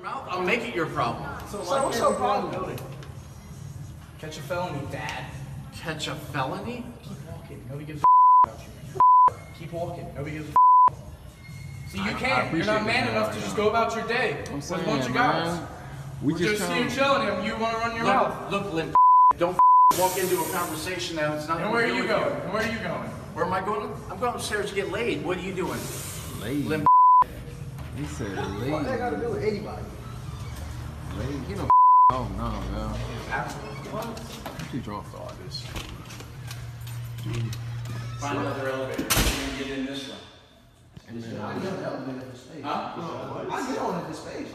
mouth, I'll make it your problem. So what's your problem? Catch a felony, Dad. Catch a felony? Keep walking. Nobody gives a about you. Keep walking. Nobody gives a See, you can't. You're not man enough to just go about your day. With a bunch of guys. We're just see you chilling him. You want to run your mouth. Look, limp. Don't walk into a conversation now. It's not. And where are you going? And where are you going? Where am I going? I'm going upstairs to get laid. What are you doing? Laid. Limp. He said laid. What that got to do with anybody? Laid. You know. Oh no, man. I'm too drunk for all this. Find another elevator. You're gonna get in this one. I get on the elevator for space. Huh? I get on it for space.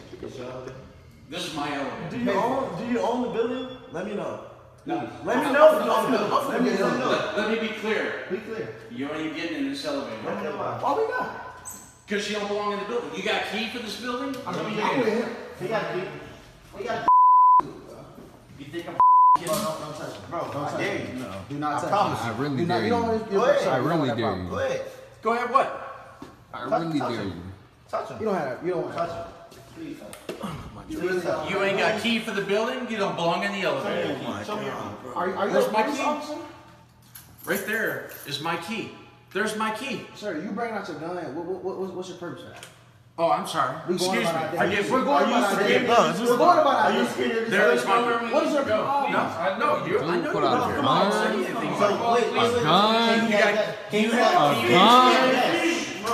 This is my elevator. Do you own the building? Let me know. No. Let me know if you own the building. Let me know. Let me be clear. Be clear. You ain't getting in this elevator. Let me know why. Why we not? Because you don't belong in the building. You got a key for this building? I'm with him. He got a key. We got a You think I'm Bro, don't touch him. Bro, don't touch him. No. Do not touch him. I really Do not. dare You you. don't want to. Go ahead. I really dare you. Go ahead. Go ahead, what? I really touch dare him. you. Touch him. You don't have. You don't want to touch him. Please touch You really don't. You ain't got a key for the building? You don't belong in the elevator. Show me your arm. Are you Where's a my police key? officer? Right there is my key. There's my key. Sir, you bring out your gun. What's your purpose for that? Oh, I'm sorry. We going Excuse me. about our day. Forgive me. We're going about our day. Forgive me. No, it's just We're going about our Are you day. scared? There is my What is your go. problem? No, I know you. I know Put you. out don't your come on, gun. say anything. So, wait. A gun? You got. Can you A have gun?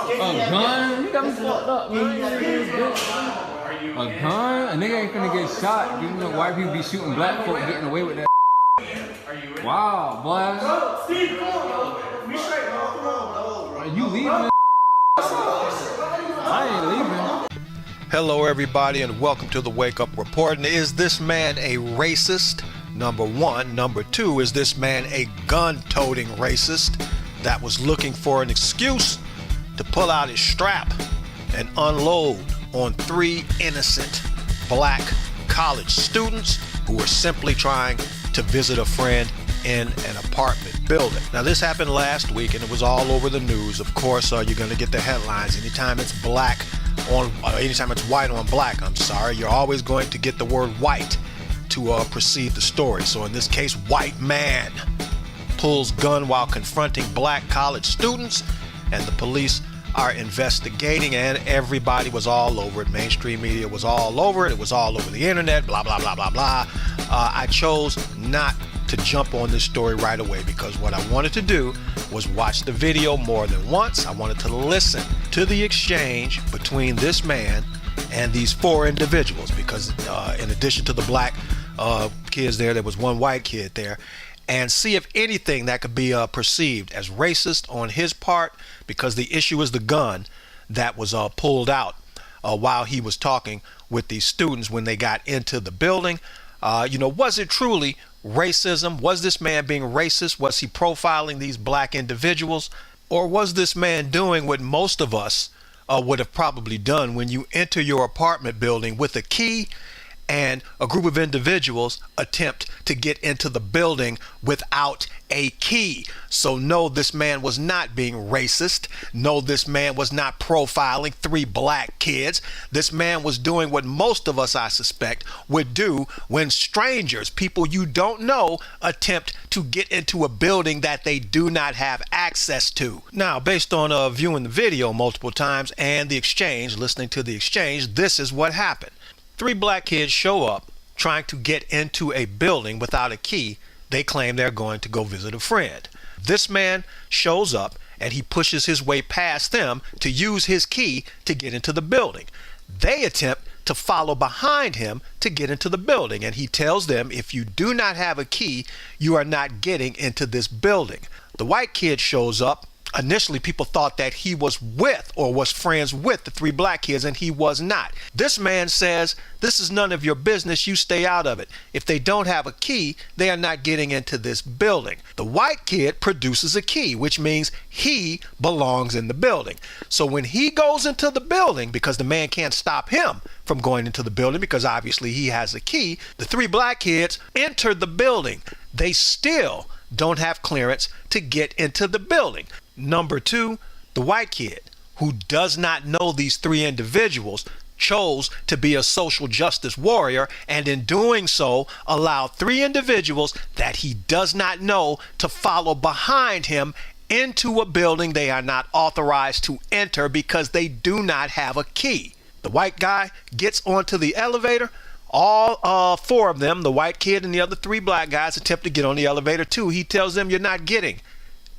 Can A gun? You got me fucked up, man. Are you? A gun? A nigga ain't finna get shot. You know white people be shooting black folk getting away with that. Are you? Wow, boy. Steve, come on, bro. We straight, bro. Come on, bro. Are you leaving? I ain't leaving. Hello, everybody, and welcome to the Wake Up Report. And is this man a racist? Number one. Number two, is this man a gun-toting racist that was looking for an excuse to pull out his strap and unload on 3 innocent black college students who were simply trying to visit a friend in an apartment building? Now, this happened last week, and it was all over the news. Of course, you're going to get the headlines anytime it's black on, anytime it's white on black. I'm sorry, you're always going to get the word white to precede the story. So in this case, white man pulls gun while confronting black college students, and the police are investigating, and everybody was all over it. Mainstream media was all over it. It was all over the internet, blah, blah, blah, blah, blah. I chose not to jump on this story right away because what I wanted to do was watch the video more than once. I wanted to listen to the exchange between this man and these 4 individuals because in addition to the black kids there was one white kid there, and see if anything that could be perceived as racist on his part, because the issue is the gun that was pulled out while he was talking with these students when they got into the building. Was it truly racism? Was this man being racist? Was he profiling these black individuals? Or was this man doing what most of us would have probably done when you enter your apartment building with a key and a group of individuals attempt to get into the building without a key? So no, this man was not being racist. No, this man was not profiling 3 black kids. This man was doing what most of us, I suspect, would do when strangers, people you don't know, attempt to get into a building that they do not have access to. Now, based on viewing the video multiple times and the exchange, listening to the exchange, this is what happened. 3 black kids show up trying to get into a building without a key. They claim they're going to go visit a friend. This man shows up and he pushes his way past them to use his key to get into the building. They attempt to follow behind him to get into the building, and he tells them, if you do not have a key, you are not getting into this building. The white kid shows up. Initially, people thought that he was with or was friends with the 3 black kids, and he was not. This man says, this is none of your business. You stay out of it. If they don't have a key, they are not getting into this building. The white kid produces a key, which means he belongs in the building. So when he goes into the building, because the man can't stop him from going into the building because obviously he has a key, the 3 black kids enter the building. They still don't have clearance to get into the building. Number 2, the white kid, who does not know these 3 individuals, chose to be a social justice warrior, and in doing so allowed 3 individuals that he does not know to follow behind him into a building they are not authorized to enter because they do not have a key. The white guy gets onto the elevator. All 4 of them, the white kid and the other 3 black guys, attempt to get on the elevator too. He tells them, you're not getting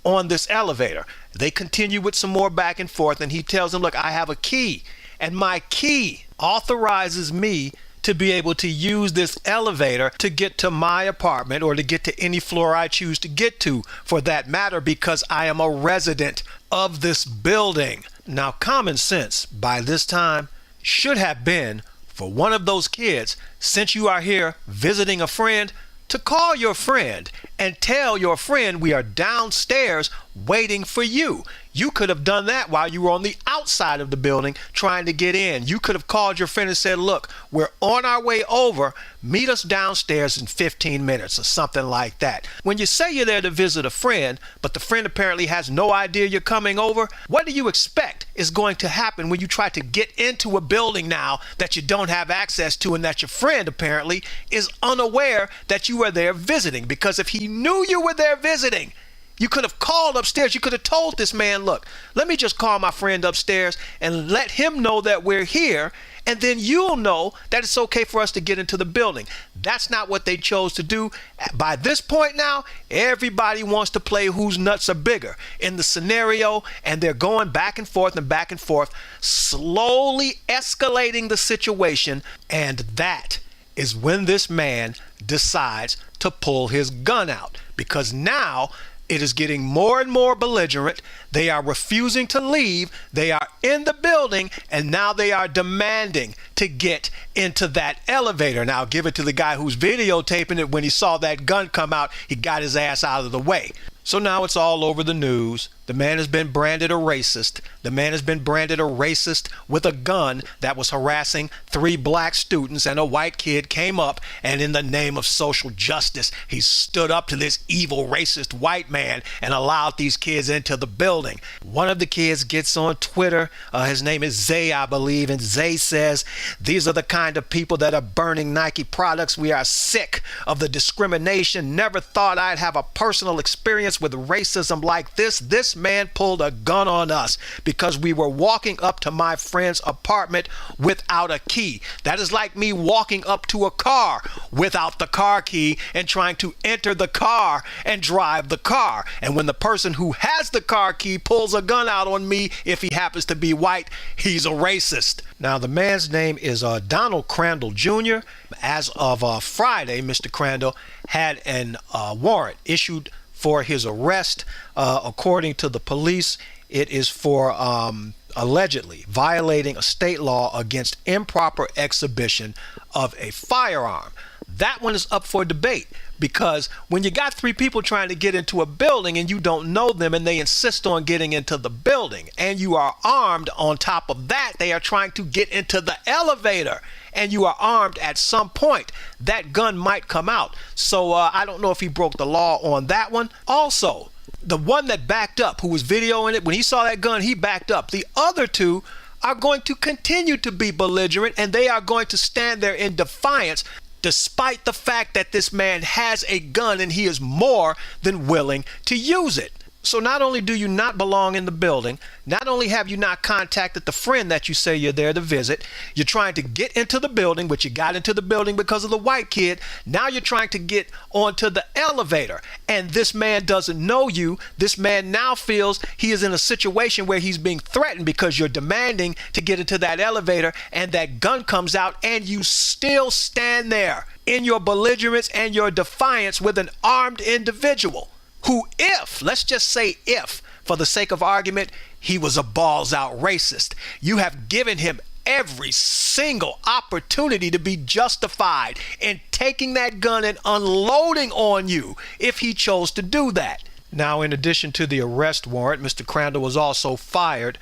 on this elevator. They continue with some more back and forth, and he tells them, look, I have a key, and my key authorizes me to be able to use this elevator to get to my apartment or to get to any floor I choose to get to, for that matter, because I am a resident of this building. Now, common sense by this time should have been for one of those kids, since you are here visiting a friend, to call your friend and tell your friend we are downstairs waiting for you. You could have done that while you were on the outside of the building trying to get in. You could have called your friend and said, look, we're on our way over. Meet us downstairs in 15 minutes or something like that. When you say you're there to visit a friend, but the friend apparently has no idea you're coming over, what do you expect is going to happen when you try to get into a building now that you don't have access to and that your friend apparently is unaware that you are there visiting? Because if he knew you were there visiting, you could have called upstairs. You could have told this man, look, let me just call my friend upstairs and let him know that we're here, and then you'll know that it's okay for us to get into the building. That's not what they chose to do. By this point now, everybody wants to play whose nuts are bigger in the scenario, and they're going back and forth, slowly escalating the situation, and that is when this man decides to pull his gun out, because now it is getting more and more belligerent. They are refusing to leave. They are in the building, and now they are demanding to get into that elevator. Now, give it to the guy who's videotaping it. When he saw that gun come out, he got his ass out of the way. So now it's all over the news. The man has been branded a racist. The man has been branded a racist with a gun that was harassing 3 black students, and a white kid came up, and in the name of social justice, he stood up to this evil racist white man and allowed these kids into the building. One of the kids gets on Twitter. His name is Zay, I believe, and Zay says, these are the kind of people that are burning Nike products. We are sick of the discrimination. Never thought I'd have a personal experience with racism like this. This man pulled a gun on us because we were walking up to my friend's apartment without a key. That is like me walking up to a car without the car key and trying to enter the car and drive the car. And when the person who has the car key pulls a gun out on me, if he happens to be white, he's a racist. Now, the man's name is Donald Crandall Jr. As of Friday, Mr. Crandall had an warrant issued for his arrest. According to the police, it is for allegedly violating a state law against improper exhibition of a firearm. That one is up for debate, because when you got 3 people trying to get into a building and you don't know them and they insist on getting into the building and you are armed, on top of that, they are trying to get into the elevator and you are armed, at some point that gun might come out. So I don't know if he broke the law on that one. Also, the one that backed up, who was videoing it, when he saw that gun, he backed up. The other 2 are going to continue to be belligerent, and they are going to stand there in defiance, despite the fact that this man has a gun and he is more than willing to use it. So not only do you not belong in the building, not only have you not contacted the friend that you say you're there to visit, you're trying to get into the building, but you got into the building because of the white kid. Now you're trying to get onto the elevator, and this man doesn't know you. This man now feels he is in a situation where he's being threatened because you're demanding to get into that elevator, and that gun comes out, and you still stand there in your belligerence and your defiance with an armed individual who, if, let's just say if, for the sake of argument, he was a balls out racist, you have given him every single opportunity to be justified in taking that gun and unloading on you if he chose to do that. Now, in addition to the arrest warrant, Mr. Crandall was also fired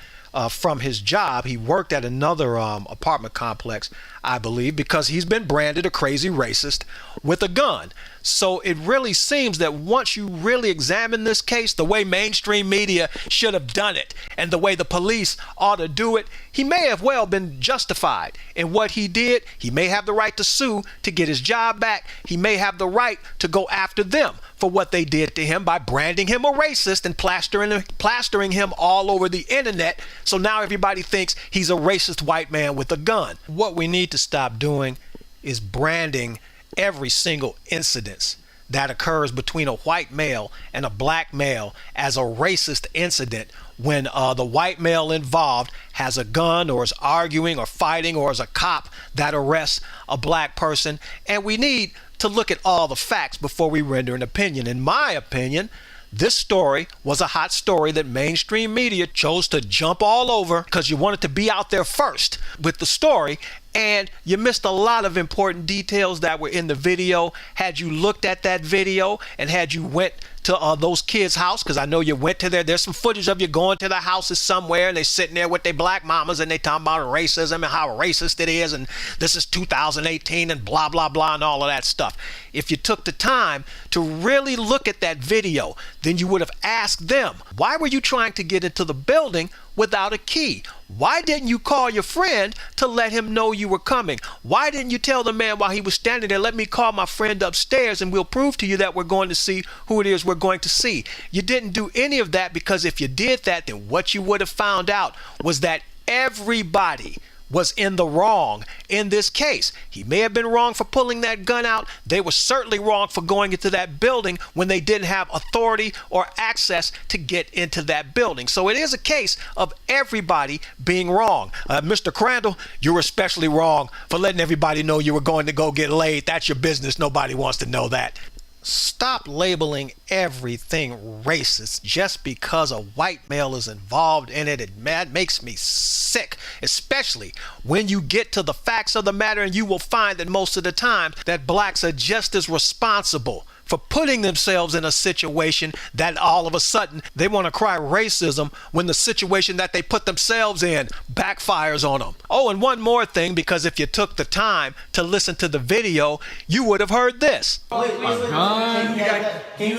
from his job. He worked at another apartment complex I believe, because he's been branded a crazy racist with a gun. So it really seems that once you really examine this case, the way mainstream media should have done it and the way the police ought to do it, he may have well been justified in what he did. He may have the right to sue to get his job back. He may have the right to go after them for what they did to him by branding him a racist and plastering him all over the internet. So now everybody thinks he's a racist white man with a gun. What we need to stop doing is branding every single incident that occurs between a white male and a black male as a racist incident when the white male involved has a gun or is arguing or fighting or is a cop that arrests a black person. And we need to look at all the facts before we render an opinion. In my opinion, this story was a hot story that mainstream media chose to jump all over because you wanted to be out there first with the story, and you missed a lot of important details that were in the video. Had you looked at that video and had you went to those kids' house, because I know you went to there's some footage of you going to the houses somewhere and they're sitting there with their black mamas and they talking about racism and how racist it is and this is 2018 and blah blah blah and all of that stuff. If you took the time to really look at that video, then you would have asked them, why were you trying to get into the building without a key? Why didn't you call your friend to let him know you were coming? Why didn't you tell the man while he was standing there, let me call my friend upstairs and we'll prove to you that we're going to see who it is we're going to see? You didn't do any of that, because if you did that, then what you would have found out was that everybody was in the wrong in this case. He may have been wrong for pulling that gun out. They were certainly wrong for going into that building when they didn't have authority or access to get into that building. So it is a case of everybody being wrong. Mr. Crandall, you're especially wrong for letting everybody know you were going to go get laid. That's your business. Nobody wants to know that. Stop labeling everything racist just because a white male is involved in it. It makes me sick, especially when you get to the facts of the matter, and you will find that most of the time that blacks are just as responsible for putting themselves in a situation that all of a sudden they want to cry racism when the situation that they put themselves in backfires on them. Oh, and one more thing, because if you took the time to listen to the video, you would have heard this. A gun? You got me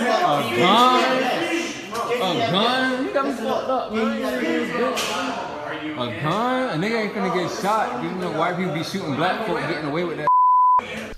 fucked up, man. A gun? A nigga ain't gonna get shot. You know, white people be shooting black folk getting away with that.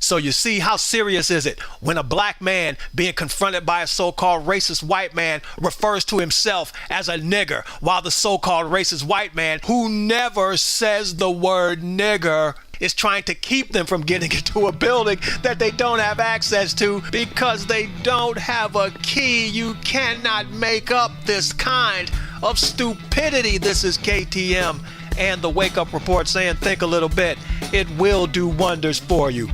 So you see, how serious is it when a black man being confronted by a so-called racist white man refers to himself as a nigger, while the so-called racist white man, who never says the word nigger, is trying to keep them from getting into a building that they don't have access to because they don't have a key. You cannot make up this kind of stupidity. This is KTM and the Wake Up Report saying, think a little bit. It will do wonders for you.